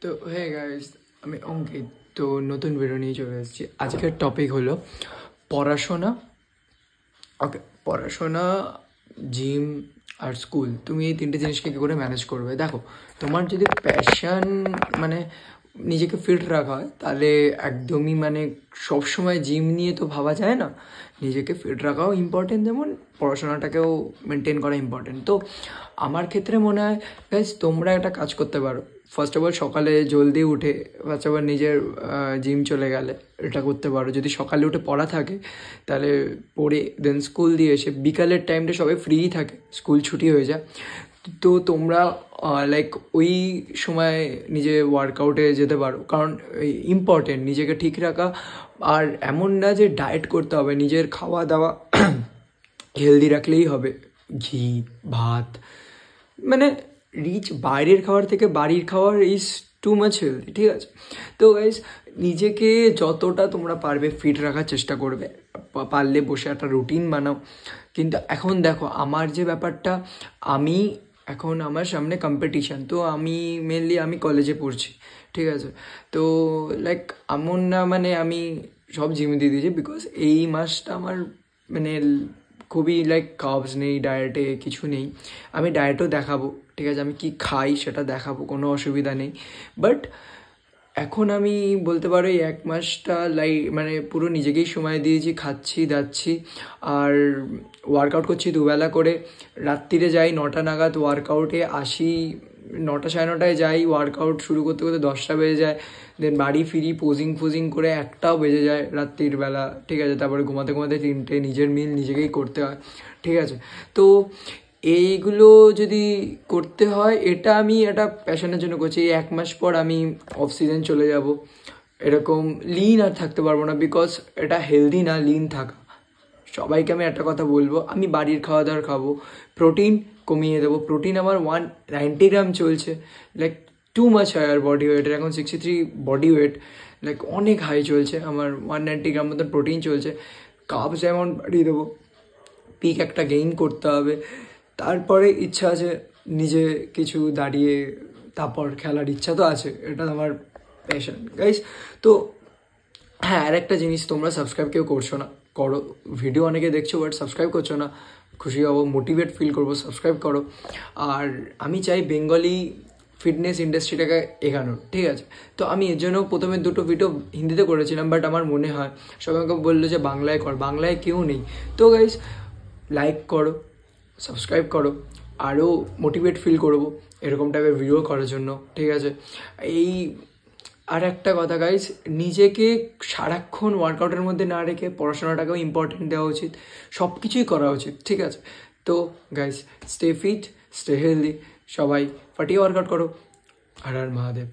তো hey guys, আমি অঙ্কিত। তো নতুন ভিডিও নিয়ে চলে এসেছি। আজকের টপিক হলো পড়াশোনা। ওকে, পড়াশোনা, জিম আর স্কুল। তুমি এই তিনটে জিনিসকে কী করে ম্যানেজ করবে? দেখো, তোমার যদি প্যাশন মানে নিজেকে ফিট রাখা হয়, তাহলে একদমই সবসময় জিম নিয়ে তো ভাবা যায় না। নিজেকে ফিট রাখাও ইম্পর্টেন্ট, যেমন পড়াশোনাটাকেও মেনটেন করা ইম্পর্টেন্ট। তো আমার ক্ষেত্রে মনে হয় গাইজ, তোমরা একটা কাজ করতে পারো। ফার্স্ট অফ অল, সকালে জলদি উঠে ফার্স্ট অফ অল নিজের জিম চলে গেলে এটা করতে পারো। যদি সকালে উঠে পড়া থাকে তাহলে পড়ে দেন স্কুল দিয়ে এসে বিকালের টাইমটা সবাই ফ্রিই থাকে, স্কুল ছুটি হয়ে যায়। তো তোমরা ওই সময় নিজে ওয়ার্কআউটে যেতে পারো, কারণ ইম্পর্টেন্ট নিজেকে ঠিক রাখা। আর এমন না যে ডায়েট করতে হবে, নিজের খাওয়া দাওয়া হেলদি রাখলেই হবে। ঘি ভাত রিচ বাইরের খাবার থেকে বাড়ির খাবার ইজ টু মাচ হেলদি, ঠিক আছে? তো গাইজ, নিজেকে যতটা তোমরা পারবে ফিট রাখার চেষ্টা করবে। পারলে বসে একটা রুটিন বানাও। কিন্তু এখন দেখো, আমার যে ব্যাপারটা, এখন আমার সামনে কম্পিটিশান। তো আমি কলেজে পড়ছি, ঠিক আছে? তো এমন না আমি সব জিমে দিয়ে দিয়েছি, বিকজ এই মাসটা আমার খুবই কার্বস নেই, ডায়েটে কিছু নেই। আমি ডায়েটও দেখাবো, ঠিক আছে? আমি কি খাই সেটা দেখাবো, কোনো অসুবিধা নেই। বাট এখন আমি বলতে পারো এই এক মাসটা পুরো নিজেকেই সময় দিয়েছি, খাচ্ছি দাচ্ছি আর ওয়ার্কআউট করছি দুবেলা করে। রাত্রিরে যাই 9টা নাগাদ, ওয়ার্কআউটে আসি 9টা 9:30টায় যাই। ওয়ার্কআউট শুরু করতে করতে 10টা বেজে যায়। দেন বাড়ি ফিরি, পোজিং করে 1টাও বেজে যায় রাত্রির বেলা, ঠিক আছে? তারপরে ঘুমাতে 3টে, নিজের মিল নিজেকেই করতে হয়, ঠিক আছে? তো এইগুলো যদি করতে হয়, এটা আমি একটা প্যাশনের জন্য করছি। এই 1 মাস পর আমি অফ সিজন চলে যাব। এরকম লিন আর থাকতে পারবো না, বিকজ এটা হেলদি না লিন থাকা। সবাইকে আমি একটা কথা বলবো, আমি বাড়ির খাওয়া দাওয়ার খাবো। প্রোটিন কমিয়ে দেবো। প্রোটিন আমার 190 গ্রাম চলছে, টু মাচ হায়ার বডি ওয়েটের। এখন 63 বডি ওয়েট, অনেক হাই চলছে। আমার 190 গ্রাম মতো প্রোটিন চলছে। কার্বস অ্যামাউন্ট বাড়িয়ে দেবো। পিক একটা গেইন করতে হবে। তারপরে ইচ্ছা আছে নিজে কিছু দাঁড়িয়ে, তারপর খেলার ইচ্ছা তো আছে। এটা আমার প্যাশন গাইস। তো হ্যাঁ, আর একটা জিনিস, তোমরা সাবস্ক্রাইব কেউ করছো না, করো। ভিডিও অনেকে দেখছো বাট সাবস্ক্রাইব করছো না, খুশি হবো, মোটিভেট ফিল করবো। সাবস্ক্রাইব করো। আর আমি চাই বেঙ্গলি ফিটনেস ইন্ডাস্ট্রিটাকে এগানোর, ঠিক আছে? তো আমি এর জন্য প্রথমে 2টো ভিডিও হিন্দিতে করেছিলাম, বাট আমার মনে হয় সবাই আমাকে বললো যে বাংলায় কর। বাংলায় কেউ নেই। তো গাইস, লাইক করো, সাবস্ক্রাইব করো, আরও মোটিভেট ফিল করবো এরকম টাইপের ভিডিও করার জন্য, ঠিক আছে? আর একটা কথা গাইস, নিজেকে সারাক্ষণ ওয়ার্কআউটের মধ্যে না রেখে পড়াশোনাটাকেও ইম্পর্টেন্ট দেওয়া উচিত। সব কিছুই করা উচিত, ঠিক আছে? তো guys, stay fit, stay healthy. সবাই ফাটিয়ে ওয়ার্কআউট করো। হর হর মহাদেব।